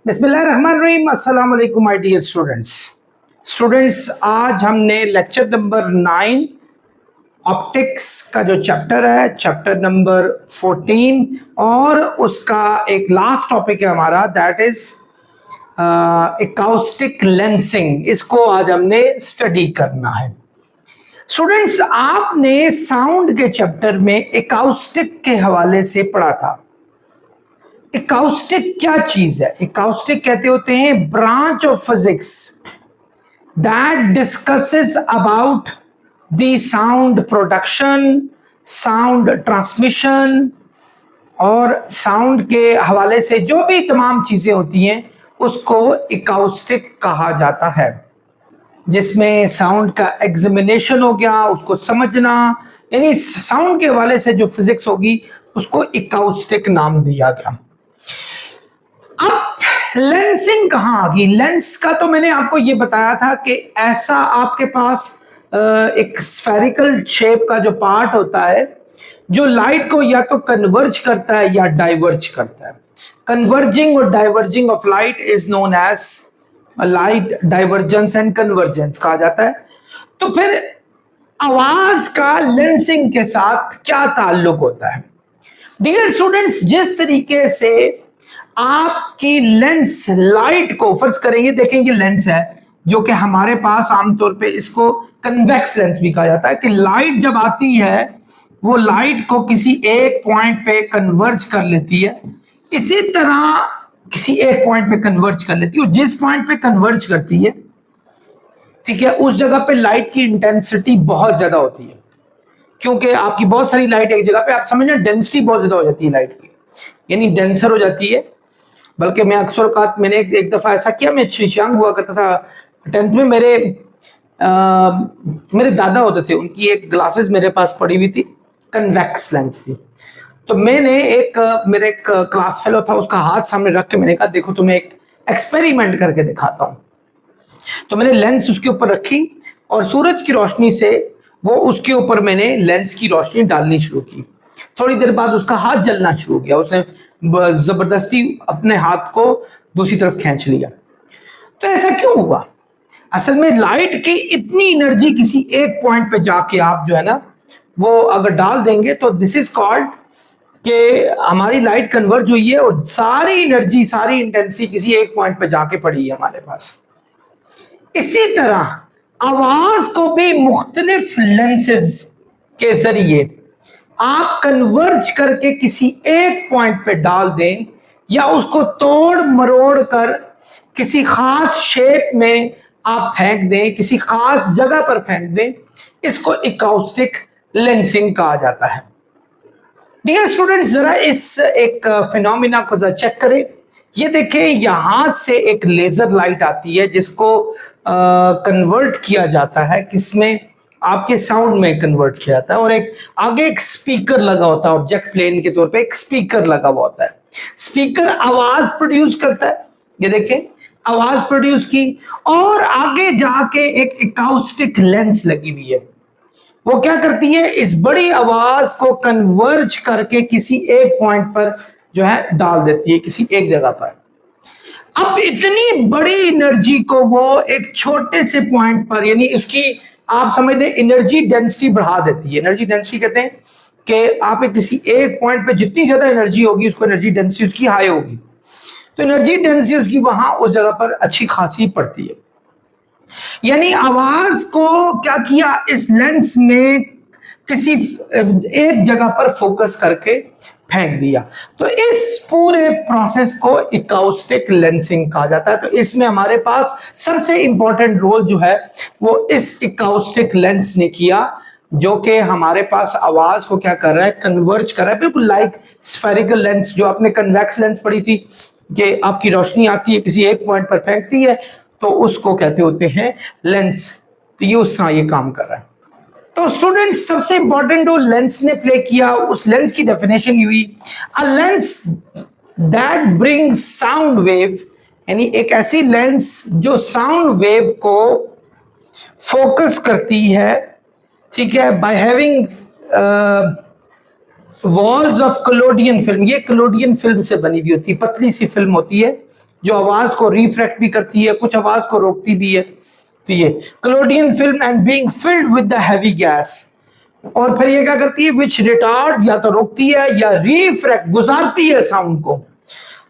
बिस्मिल्लाहिर्रहमानिर्रहीम। अस्सलाम वालेकुम माय डियर स्टूडेंट्स, आज हमने लेक्चर नंबर 9 ऑप्टिक्स का जो चैप्टर है, चैप्टर नंबर 14 और उसका एक लास्ट टॉपिक है हमारा, दैट इज एकाउस्टिक लेंसिंग। इसको आज हमने स्टडी करना है। स्टूडेंट्स, आपने साउंड के चैप्टर में एकाउस्टिक के हवाले से पढ़ा था। एकाउस्टिक क्या चीज है? एकाउस्टिक कहते होते हैं branch of physics that discusses about the sound production, sound transmission और साउंड के हवाले से जो भी तमाम चीजें होती हैं उसको एकाउस्टिक कहा जाता है, जिसमें साउंड का एग्जामिनेशन हो गया, उसको समझना, यानी साउंड के हवाले से जो फिजिक्स होगी उसको एकाउस्टिक नाम दिया गया। अब लेंसिंग कहां आ गई? लेंस का तो मैंने आपको ये बताया था कि ऐसा आपके पास एक स्फेरिकल शेप का जो पार्ट होता है जो लाइट को या तो कन्वर्ज करता है या डाइवर्ज करता है। कन्वर्जिंग और diverging of light is known as light divergence and convergence कहा जाता है। तो फिर आवाज का लेंसिंग के साथ क्या ताल्लुक होता है? डियर स्टूडेंट्स, जिस तरीके से आपकी लेंस लाइट को, फर्ज करें ये देखें, ये लेंस है जो कि हमारे पास आमतौर पे इसको कन्वेक्स लेंस भी कहा जाता है, कि लाइट जब आती है वो लाइट को किसी एक पॉइंट पे कन्वर्ज कर लेती है। इसी तरह किसी एक पॉइंट पे कन्वर्ज कर लेती है और जिस पॉइंट पे कन्वर्ज करती है, ठीक है, उस जगह पे लाइट की इंटेंसिटी बहुत ज्यादा होती है, क्योंकि आपकी बहुत सारी लाइट एक जगह पे, आप समझना, डेंसिटी बहुत ज्यादा हो जाती है लाइट की, यानी डेंसर हो जाती है। बल्कि मैं अक्सर औकात मैंने एक दफा ऐसा किया, मैं शीशांग हुआ करता था 10th में, मेरे दादा होते थे, उनकी एक ग्लासेस मेरे पास पड़ी हुई थी, कन्वेक्स लेंस थी। तो मैंने मेरे एक क्लास फेलो था, उसका हाथ सामने रख के मैंने कहा देखो तुम्हें एक एक्सपेरिमेंट करके दिखाता हूं। तो मैंने लेंस उसके ऊपर रखी और सूरज की रोशनी से वो उसके ऊपर मैंने लेंस की रोशनी डालनी शुरू की। थोड़ी देर बाद उसका हाथ जलना शुरू हो गया, उसने जबरदस्ती अपने हाथ को दूसरी तरफ खींच लिया। तो ऐसा क्यों हुआ? असल में लाइट की इतनी एनर्जी किसी एक पॉइंट पे जाके आप जो है ना वो अगर डाल देंगे तो दिस इज कॉल्ड कि हमारी लाइट कन्वर्ज हुई है और सारी एनर्जी, सारी इंटेंसिटी किसी एक पॉइंट पे जाके पड़ी है हमारे पास। इसी तरह आवाज को भी मुख्तलिफ लेंसेज के जरिए आप कन्वर्ज करके किसी एक पॉइंट पे डाल दें या उसको तोड़ मरोड़ कर किसी खास शेप में आप फेंक दें, किसी खास जगह पर फेंक दें, इसको एकाउस्टिक लेंसिंग कहा जाता है। डियर स्टूडेंट्स, जरा इस एक फिनोमिना को चेक करें। ये देखें, यहां से एक लेजर लाइट आती है जिसको कन्वर्ट किया जाता है, किसमें? आपके साउंड में कन्वर्ट किया जाता है, और एक आगे एक स्पीकर लगा होता है, ऑब्जेक्ट प्लेन के तौर पे एक स्पीकर लगा हुआ होता है। स्पीकर आवाज प्रोड्यूस करता है, ये देखें, आवाज प्रोड्यूस की, और आगे जाके एक एकाउस्टिक लेंस लगी हुई है। वो क्या करती है? इस बड़ी आवाज को कन्वर्ज करके किसी एक पॉइंट पर जो है डाल देती है, किसी एक जगह पर। अब इतनी बड़ी एनर्जी को वो एक छोटे से पॉइंट पर, यानी उसकी आप समझ लें एनर्जी डेंसिटी बढ़ा देती है। एनर्जी डेंसिटी कहते हैं कि आप किसी एक पॉइंट पे जितनी ज्यादा एनर्जी होगी उसको एनर्जी डेंसिटी उसकी हाई होगी, तो एनर्जी डेंसिटी उसकी वहां उस जगह पर अच्छी खासी पड़ती है। यानी आवाज को क्या किया? इस लेंस में किसी एक जगह पर फोकस करके फेंक दिया। तो इस पूरे प्रोसेस को एकाउस्टिक लेंसिंग कहा जाता है। तो इसमें हमारे पास सबसे इंपॉर्टेंट रोल जो है वो इस एकाउस्टिक लेंस ने किया, जो कि हमारे पास आवाज को क्या कर रहा है? कन्वर्ज कर रहा है, बिल्कुल लाइक स्फेरिकल लेंस। जो आपने कन्वेक्स लेंस पढ़ी थी कि आपकी रोशनी आती है, किसी एक पॉइंट पर फेंकती है, तो उसको कहते होते हैं लेंस। तो ये उस तरह ये काम कर रहा है। तो स्टूडेंट्स, सबसे इंपॉर्टेंट रोल लेंस ने प्ले किया, उस लेंस की डेफिनेशन हुई a lens that brings sound wave, यानी एक ऐसी लेंस जो साउंड वेव को फोकस करती है, ठीक है, by having walls of collodion film. ये कलोडियन फिल्म से बनी हुई होती है, पतली सी फिल्म होती है, जो आवाज को रिफ्रैक्ट भी करती है, कुछ आवाज को रोकती भी है। तो ये collodion film and being filled with the heavy gas, और फिर ये क्या करती है, विच रिटार्ड, या तो रोकती है या रिफ्रैक्ट गुजारती है साउंड को।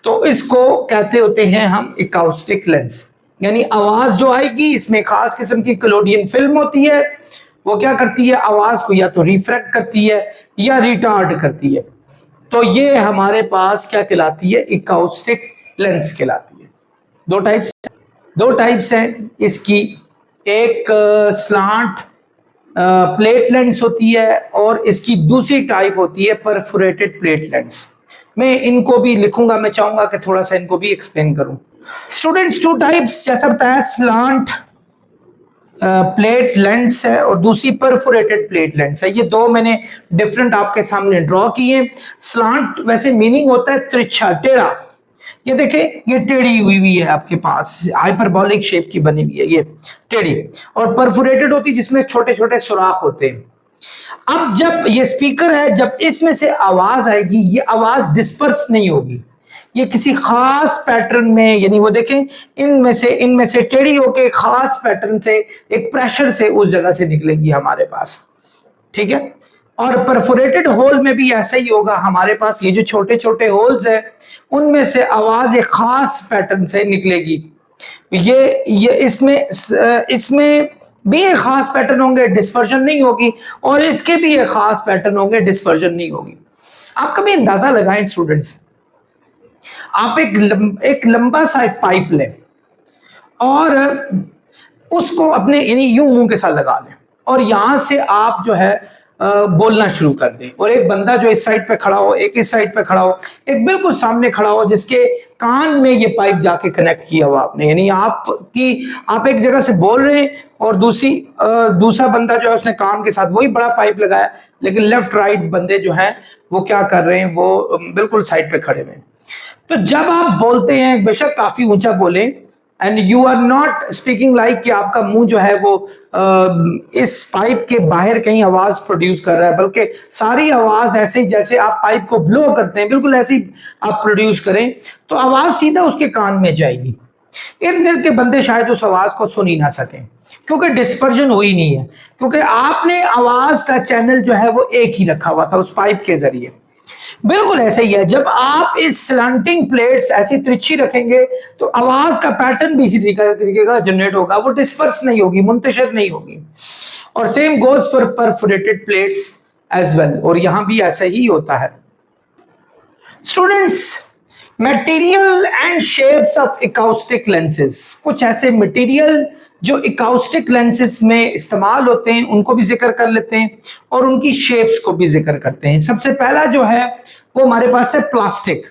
तो इसको कहते होते हैं हम इकाउस्टिक लेंस, यानी आवाज जो आएगी इसमें खास किस्म की कलोडियन फिल्म होती है, वो क्या करती है, आवाज को या तो रिफ्रैक्ट करती है या रिटार्ड करती है। तो ये हमारे पास क्या कहलाती है, इकाउस्टिक लेंस कहलाती है। दो टाइप्स हैं इसकी, एक स्लांट प्लेट लेंस होती है और इसकी दूसरी टाइप होती है परफोरेटेड प्लेट लेंस। मैं इनको भी लिखूंगा, मैं चाहूंगा कि थोड़ा सा इनको भी एक्सप्लेन करूं। स्टूडेंट्स, टू टाइप्स जैसा बताया, स्लांट प्लेट लेंस है और दूसरी परफोरेटेड प्लेट लेंस है। ये दो मैंने डिफरेंट आपके सामने ड्रॉ किए। स्लांट वैसे मीनिंग होता है तिरछा, टेढ़ा। ये देखें, ये टेढ़ी हुई है आपके पास, हाइपरबोलिक शेप की बनी हुई है ये टेढ़ी, और परफोरेटेड होती है जिसमें छोटे छोटे सुराख होते हैं। अब जब ये स्पीकर है, जब इसमें से आवाज आएगी, ये आवाज डिस्पर्स नहीं होगी, ये किसी खास पैटर्न में, यानी वो देखें इनमें से टेढ़ी होके खास पैटर्न से, एक प्रेशर से उस जगह से निकलेगी हमारे पास, ठीक है। और परफोरेटेड होल में भी ऐसा ही होगा, हमारे पास ये जो छोटे छोटे होल्स है उनमें से आवाज एक खास पैटर्न से निकलेगी। ये इसमें भी एक खास पैटर्न होंगे, डिस्पर्जन नहीं होगी, और इसके भी एक खास पैटर्न होंगे, डिस्पर्जन नहीं होगी। आप कभी अंदाजा लगाएं स्टूडेंट्स, आप एक लंबा सा एक पाइप लें और उसको अपने यानी यूं मुंह के साथ लगा लें, और यहां से आप जो है बोलना शुरू कर दें, और एक बंदा जो इस साइड पे खड़ा हो, एक इस साइड पे खड़ा हो, एक बिल्कुल सामने खड़ा हो जिसके कान में ये पाइप जाके कनेक्ट किया हुआ आपने, यानी आप एक जगह से बोल रहे हैं और दूसरा बंदा जो है उसने कान के साथ वही बड़ा पाइप लगाया, लेकिन लेफ्ट राइट बंदे जो हैं वो क्या कर रहे हैं, वो बिल्कुल साइड पे खड़े हुए हैं। तो जब आप बोलते हैं, बेशक काफी ऊंचा बोले, and you are not speaking like कि आपका मुंह जो है वो इस पाइप के बाहर कहीं आवाज प्रोड्यूस कर रहा है, बल्कि सारी आवाज ऐसे ही जैसे आप पाइप को ब्लो करते हैं, बिल्कुल ऐसे ही आप प्रोड्यूस करें, तो आवाज सीधा उसके कान में जाएगी। इर्द गिर्द के बंदे शायद उस आवाज को सुन ही ना सकें, क्योंकि डिस्पर्जन हुई नहीं है, क्योंकि आपने आवाज का चैनल जो है वो एक ही रखा हुआ था उस पाइप के जरिए। बिल्कुल ऐसे ही है, जब आप इस स्लैंटिंग प्लेट्स ऐसी तिरछी रखेंगे तो आवाज का पैटर्न भी इसी तरीके का जनरेट होगा, वो डिस्पर्स नहीं होगी, मुंतशिर नहीं होगी। और same goes for perforated plates as well, और यहां भी ऐसा ही होता है। Students, material and shapes of acoustic lenses, कुछ ऐसे मटेरियल जो इकाउस्टिक लेंसेज में इस्तेमाल होते हैं उनको भी जिक्र कर लेते हैं, और उनकी शेप्स को भी जिक्र करते हैं। सबसे पहला जो है वो हमारे पास है प्लास्टिक।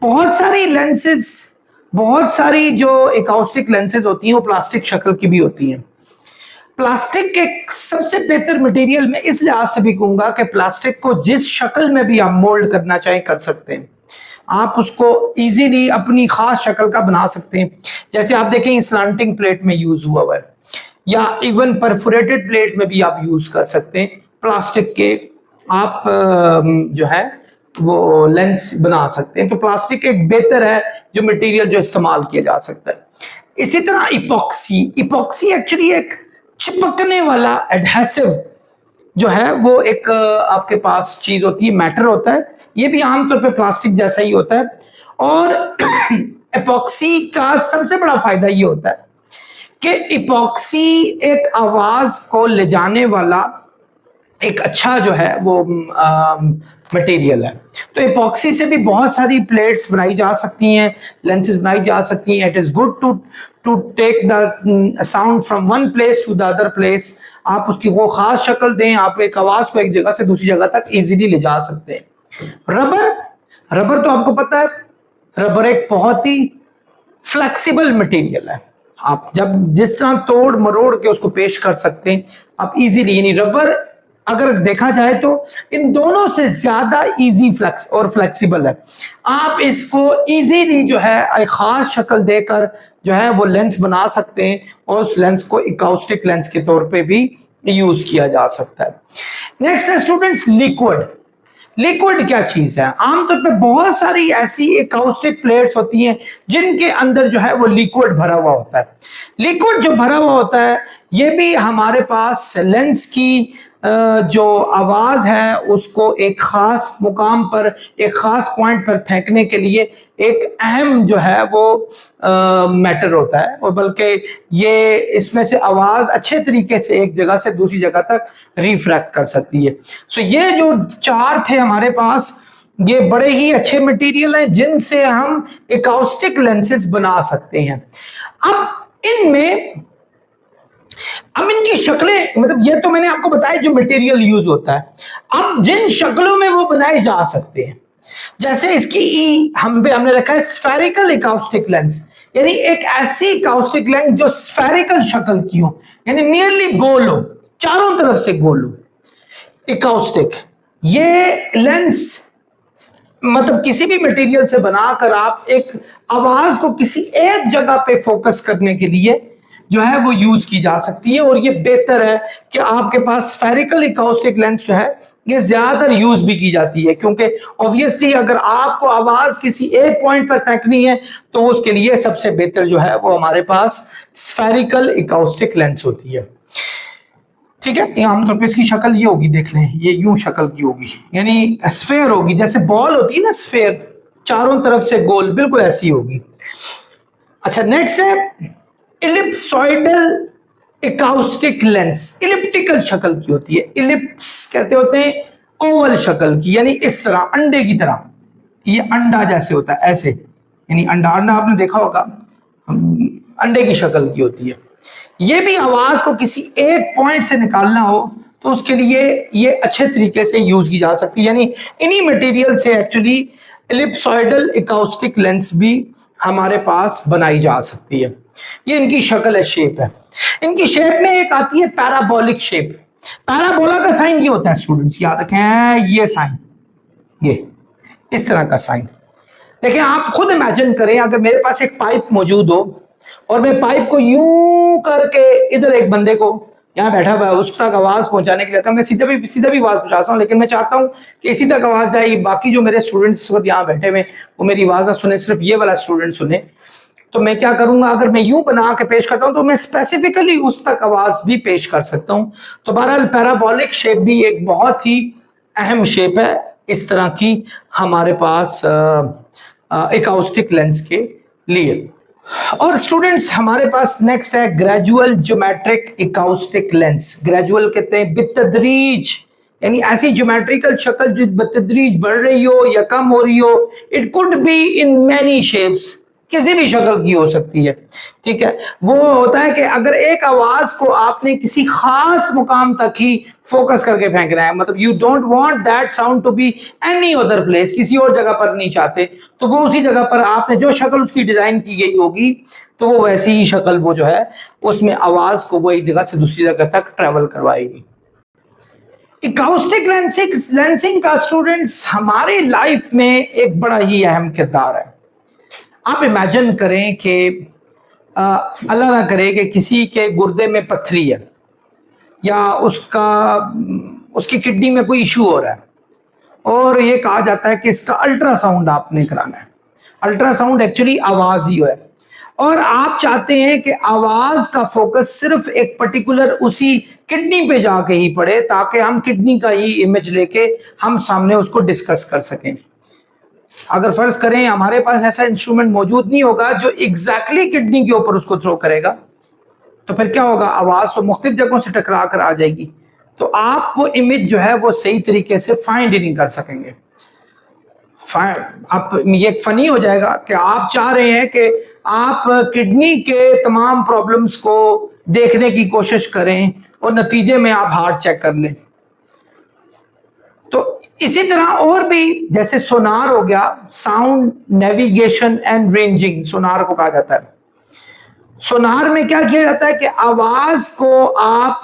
बहुत सारी जो इकाउस्टिक लेंसेज होती हैं वो प्लास्टिक शक्ल की भी होती हैं। प्लास्टिक के सबसे बेहतर मटेरियल में इस लिहाज से भी कहूंगा कि प्लास्टिक को जिस शक्ल में भी आप मोल्ड करना चाहें कर सकते हैं, आप उसको इजीली अपनी खास शक्ल का बना सकते हैं। जैसे आप देखें स्लांटिंग प्लेट में यूज हुआ है, या इवन परफोरेटेड प्लेट में भी आप यूज कर सकते हैं प्लास्टिक के, आप जो है वो लेंस बना सकते हैं। तो प्लास्टिक एक बेहतर है जो मटेरियल जो इस्तेमाल किया जा सकता है। इसी तरह इपॉक्सी एक्चुअली एक चिपकने वाला एडहेसिव जो है वो एक आपके पास चीज होती है, मैटर होता है, ये भी आमतौर पे प्लास्टिक जैसा ही होता है। और इपॉक्सी का सबसे बड़ा फायदा ये होता है कि इपॉक्सी एक आवाज को ले जाने वाला एक अच्छा जो है वो मटेरियल है। तो इपॉक्सी से भी बहुत सारी प्लेट्स बनाई जा सकती हैं, लेंसेज बनाई जा सकती हैं। It is good to take the sound from one place to the other place. आप उसकी वो खास शक्ल दें, आप एक आवाज को एक जगह से दूसरी जगह तक इजीली ले जा सकते हैं। रबर तो आपको पता है, रबर एक बहुत ही फ्लेक्सिबल मटेरियल है। आप जब जिस तरह तोड़ मरोड़ के उसको पेश कर सकते हैं आप इजीली, यानी रबर अगर देखा जाए तो इन दोनों से ज्यादा इजी और फ्लेक्सिबल है। आप इसको इजीली जो है एक खास शक्ल देकर जो है वो लेंस बना सकते हैं, और उस लेंस को इकाउस्टिक लेंस के तौर पे भी यूज किया जा सकता है। नेक्स्ट है स्टूडेंट्स लिक्विड। लिक्विड क्या चीज है? आमतौर पे बहुत सारी ऐसी एकाउस्टिक प्लेट्स होती हैं जिनके अंदर जो है वो लिक्विड भरा हुआ होता है। लिक्विड जो भरा हुआ होता है ये भी हमारे पास लेंस की जो आवाज है उसको एक खास मुकाम पर, एक खास पॉइंट पर फेंकने के लिए एक अहम जो है वो मैटर होता है, और बल्कि ये इसमें से आवाज अच्छे तरीके से एक जगह से दूसरी जगह तक रिफ्रैक्ट कर सकती है। सो ये जो चार थे हमारे पास, ये बड़े ही अच्छे मटेरियल हैं जिनसे हम एकाउस्टिक लेंसेज बना सकते हैं। अब इनकी शक्लें, मतलब ये तो मैंने आपको बताया जो मटेरियल यूज होता है। अब जिन शक्लों में वो बनाए जा सकते हैं, जैसे इसकी हमने रखा है स्फेरिकल एकाउस्टिक लेंस, यानी एक ऐसी एकाउस्टिक लेंस जो स्फेरिकल शक्ल की हो, यानी नियरली गोल हो, चारों तरफ से गोल हो। एकाउस्टिक ये लेंस मतलब किसी भी मटेरियल से बनाकर आप एक आवाज को किसी एक जगह पे फोकस करने के लिए जो है वो यूज की जा सकती है, और ये बेहतर है कि आपके पास स्फेरिकल एकाउस्टिक लेंस जो है ये ज्यादातर यूज भी की जाती है, क्योंकि ऑब्वियसली अगर आपको आवाज किसी एक पॉइंट पर फेंकनी है तो उसके लिए सबसे बेहतर जो है वो हमारे पास स्फेरिकल एकाउस्टिक लेंस होती है। ठीक है, ये आमतौर पर इसकी शक्ल ये होगी, देख लें, ये यूं शक्ल की होगी, यानी स्फेयर होगी, जैसे बॉल होती है ना स्फेयर, चारों तरफ से गोल, बिल्कुल ऐसी होगी। अच्छा, नेक्स्ट है इलिप्सॉइडल एकाउस्टिक लेंस। इलिप्टिकल शक्ल की होती है, इलिप्स कहते होते हैं ओवल शक्ल की, यानी इस तरह अंडे की तरह, ये अंडा जैसे होता है ऐसे, यानी अंडा आपने देखा होगा, अंडे की शक्ल की होती है। ये भी आवाज को किसी एक पॉइंट से निकालना हो तो उसके लिए ये अच्छे तरीके से यूज की जा सकती है, यानी इन्हीं मटेरियल से एक्चुअली इलिप्सॉइडल एकाउस्टिक लेंस भी हमारे पास बनाई जा सकती है। ये इनकी शक्ल है, शेप है। इनकी शेप में एक आती है पैराबोलिक शेप। पैराबोला का साइन ये होता है स्टूडेंट्स, याद रखें, ये साइन, ये इस तरह का साइन। देखिए, आप खुद इमेजिन करें, अगर मेरे पास एक पाइप मौजूद हो और मैं पाइप को यूं करके इधर एक बंदे को यहाँ बैठा हुआ है उस तक आवाज पहुंचाने के लिए, मैं सीधा भी आवाज पहुंचाता हूँ, लेकिन मैं चाहता हूँ कि इसी तक आवाज जाए, बाकी जो मेरे स्टूडेंट्स यहाँ बैठे हुए वो मेरी आवाज ना सुने, सिर्फ ये वाला स्टूडेंट सुने। तो मैं क्या करूंगा, अगर मैं यूं बना के पेश करता हूं तो मैं स्पेसिफिकली उस तक आवाज भी पेश कर सकता हूं। तो बहरहाल पैराबोलिक शेप भी एक बहुत ही अहम शेप है इस तरह की हमारे पास एकाउस्टिक लेंस के लिए। और स्टूडेंट्स, हमारे पास नेक्स्ट है ग्रेजुअल ज्योमेट्रिक एकाउस्टिक लेंस। ग्रेजुअल कहते हैं बितदरीज, यानी ऐसी ज्योमेट्रिकल शक्ल जो बितदरीज बढ़ रही हो या कम हो रही हो। It could be in many shapes, किसी भी शक्ल की हो सकती है। ठीक है, वो होता है कि अगर एक आवाज को आपने किसी खास मुकाम तक ही फोकस करके फेंकना है, मतलब you don't want that sound to be any other place, किसी और जगह पर नहीं चाहते, तो वो उसी जगह पर आपने जो शक्ल उसकी डिजाइन की गई होगी तो वो वैसी ही शक्ल वो जो है उसमें आवाज को वो एक जगह से दूसरी जगह तक ट्रेवल करवाएगी। एकाउस्टिक लेंसिंग का स्टूडेंट्स हमारे लाइफ में एक बड़ा ही अहम किरदार है। आप इमेजिन करें कि अल्लाह ना करे कि किसी के गुर्दे में पत्थरी है या उसकी किडनी में कोई इशू हो रहा है, और ये कहा जाता है कि इसका अल्ट्रासाउंड आपने कराना है। अल्ट्रासाउंड एक्चुअली आवाज ही है, और आप चाहते हैं कि आवाज का फोकस सिर्फ एक पर्टिकुलर उसी किडनी पे जाके ही पड़े, ताकि हम किडनी का ही इमेज लेके हम सामने उसको डिस्कस कर सकें। अगर फर्ज करें हमारे पास ऐसा इंस्ट्रूमेंट मौजूद नहीं होगा जो एग्जैक्टली किडनी के ऊपर उसको थ्रो करेगा, तो फिर क्या होगा, आवाज तो मुख्तलिफ जगहों से टकरा कर आ जाएगी, तो आप वो इमेज जो है वो सही तरीके से फाइंड ही नहीं कर सकेंगे। आप ये फनी हो जाएगा कि आप चाह रहे हैं कि आप किडनी के तमाम प्रॉब्लम्स को देखने की कोशिश करें और नतीजे में आप हार्ट चेक कर लें। तो इसी तरह और भी, जैसे सोनार हो गया, sound navigation and ranging sonar को कहा जाता है। सोनार में क्या किया जाता है कि आवाज को आप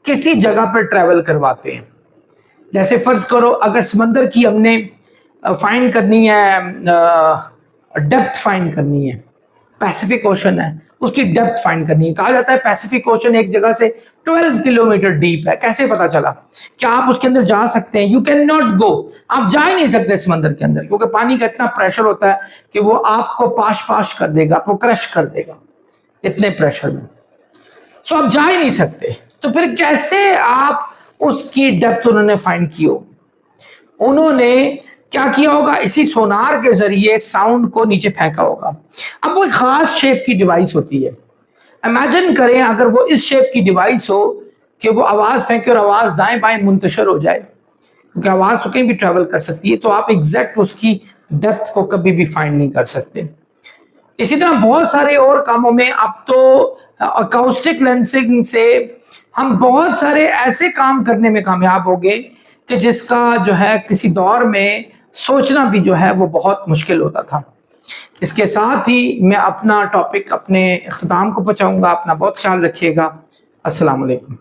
किसी जगह पर ट्रेवल करवाते हैं। जैसे फर्ज करो अगर समंदर की हमने फाइंड करनी है, डेप्थ फाइंड करनी है, पैसिफिक ओशन है उसकी डेप्थ फाइंड करनी है। कहा जाता है पैसिफिक ओशन एक जगह से 12 किलोमीटर डीप है। कैसे पता चला? क्या आप उसके अंदर जा सकते हैं? यू कैन नॉट गो, आप जा ही नहीं सकते समंदर के अंदर, क्योंकि पानी का इतना प्रेशर होता है कि वो आपको पाश पाश कर देगा, आपको क्रश कर देगा इतने प्रेशर में। सो आप जा ही नहीं सकते। तो फिर कैसे आप उसकी डेप्थ उन्होंने फाइंड की होगी? उन्होंने क्या किया होगा? इसी सोनार के जरिए साउंड को नीचे फेंका होगा। अब वो एक खास शेप की डिवाइस होती है। इमेजिन करें अगर वो इस शेप की डिवाइस हो कि वो आवाज फेंके और आवाज दाएं बाएं मुंतशिर हो जाए, क्योंकि आवाज तो कहीं भी ट्रेवल कर सकती है, तो आप एग्जैक्ट उसकी डेप्थ को कभी भी फाइंड नहीं कर सकते। इसी तरह बहुत सारे और कामों में अब तो अकाउस्टिक लेंसिंग से हम बहुत सारे ऐसे काम करने में कामयाब हो गए कि जिसका जो है किसी दौर में सोचना भी जो है वो बहुत मुश्किल होता था। इसके साथ ही मैं अपना टॉपिक अपने इख्तिताम को पहुंचाऊंगा। अपना बहुत ख्याल रखिएगा। अस्सलाम वालेकुम।